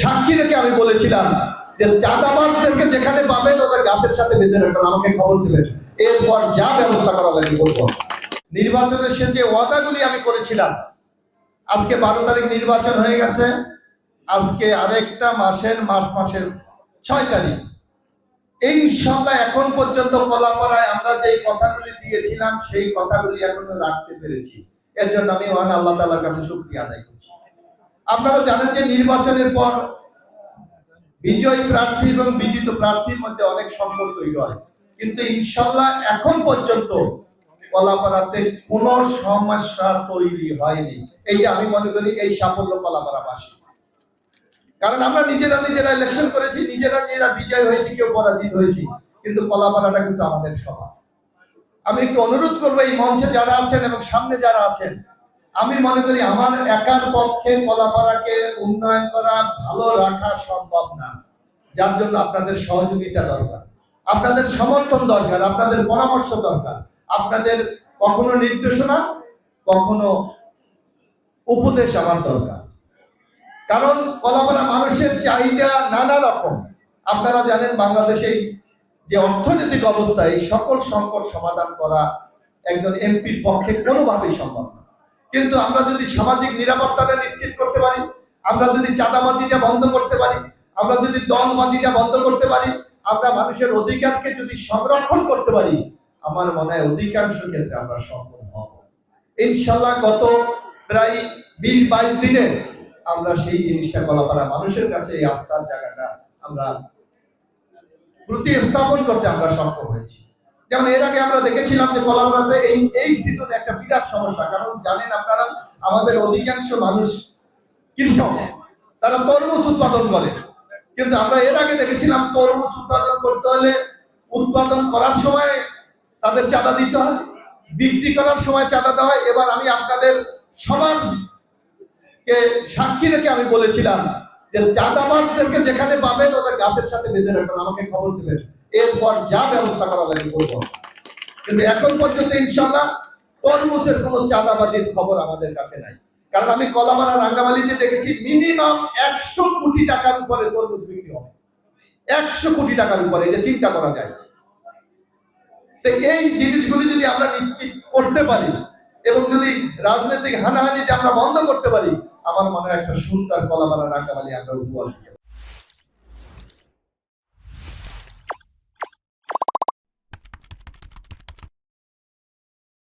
সাক্ষী রেখে আমি বলেছিলাম যে চাঁদাবাজদেরকে যেখানে পাবেন ওদের গাছের সাথে বেঁধে রাখবেন, আমাকে খবর দিবেন, এরপর যা ব্যবস্থা করা লাগে করবো। নির্বাচনের সে যে ওয়াদাগুলি আমি করেছিলাম, আজকে 12 তারিখ নির্বাচন হয়ে গেছে, আজকে আরেকটা মাসের মার্চ মাসের 6 তারিখ ইনশাআল্লাহ এখন পর্যন্ত কলাপাড়ায় আমরা যে কথাগুলি দিয়েছিলাম সেই কথাগুলি এখনো রাখতে পেরেছি। এর জন্য আমি মহান আল্লাহ তাআলার কাছে শুকরিয়া আদায় করছি। আপনারা জানেন যে নির্বাচনের পর বিজয়ী প্রার্থী এবং বিজিত প্রার্থীর মধ্যে অনেক সম্পর্ক তৈরি হয়, কিন্তু ইনশাআল্লাহ এখন পর্যন্ত কলাপাড়াতে কোনো সমস্যা তৈরি হয়নি। এইটা আমি মনে করি এই সাফল্য কলাপাড়াবাসী, কারণ আমরা নিজেরা ইলেকশন করেছি, নিজেরা বিজয় হয়েছি, কেউ পরাজিত হয়েছি, কিন্তু কলাপাড়াটা কিন্তু আমাদের সবার। আমি একটু অনুরোধ করবো এই মঞ্চে যারা আছেন এবং সামনে যারা আছেন, আমি মনে করি আমার একার পক্ষে কলাপাড়াকে উন্নয়ন করা, ভালো রাখা সম্ভব না। যার জন্য আপনাদের সহযোগিতা দরকার, আপনাদের সমর্থন দরকার, আপনাদের পরামর্শ দরকার, আপনাদের কখনো নির্দেশনা, কখনো উপদেশ আমার দরকার। কারণ কলাপাড়া মানুষের চাহিদা নানা রকম। আপনারা জানেন বাংলাদেশে যে অর্থনৈতিক অবস্থা, এই সকল সংকট সমাধান করা একজন এমপির পক্ষে কোনোভাবেই সম্ভব না। কিন্তু আমরা যদি সামাজিক নিরাপত্তাটা নিশ্চিত করতে পারি, আমরা যদি চাঁদাবাজিটা বন্ধ করতে পারি, আমরা যদি দলবাজিটা বন্ধ করতে পারি, আমরা মানুষের অধিকারকে যদি সংরক্ষণ করতে পারি, আমার মনে হয় অধিকাংশ ক্ষেত্রে আমরা সফল হব ইনশাআল্লাহ। গত প্রায় 20-22 দিনে আমরা সেই জিনিসটা কলাপাড়া মানুষের কাছে এই আস্থার জায়গাটা আমরা প্রতিস্থাপন করতে আমরা সক্ষম হয়েছি। যেমন এর আগে আমরা দেখেছিলাম যে কলাপাড়াতে এই সিজনে একটা বিরাট সমস্যা, কারণ জানেন আপনারা আমাদের অধিকাংশ মানুষ কৃষক, তারা তরমুজ উৎপাদন করে, কিন্তু আমরা এর আগে দেখেছিলাম তরমুজ উৎপাদন করতে হলে উৎপাদন করার সময় তাদের চাঁদা দিতে হয়, বিক্রি করার সময় চাঁদা দেওয়া হয়। এবার আমি আপনাদের সবার সাক্ষী রেখে আমি বলেছিলাম যে চাঁদাবাজদেরকে যেখানে পাবেন ওদের গাছের সাথে বেঁধে রাখবেন, আমাকে খবর দিবেন, এরপর যা ব্যবস্থা করা লাগে করবো। কিন্তু এখন পর্যন্ত ইনশাআল্লাহ তরমুজের কোনো চাঁদাবাজির খবর আমাদের কাছে নাই। কারণ আমি কলাপাড়া রাঙ্গামালিতে দেখেছি মিনিমাম 100 কোটি টাকার উপরে তরমুজ বিক্রি হবে, 100 কোটি টাকার উপরে, এটা চিন্তা করা যায়। তো এই জিনিসগুলি যদি আমরা নিশ্চিত করতে পারি এবং যদি রাজনৈতিক হানাহানিটা আমরা বন্ধ করতে পারি, আমার মনে হয় একটা সুন্দর কলাপাড়া রাঙ্গামালি আমরা উপহার দিতে পারি।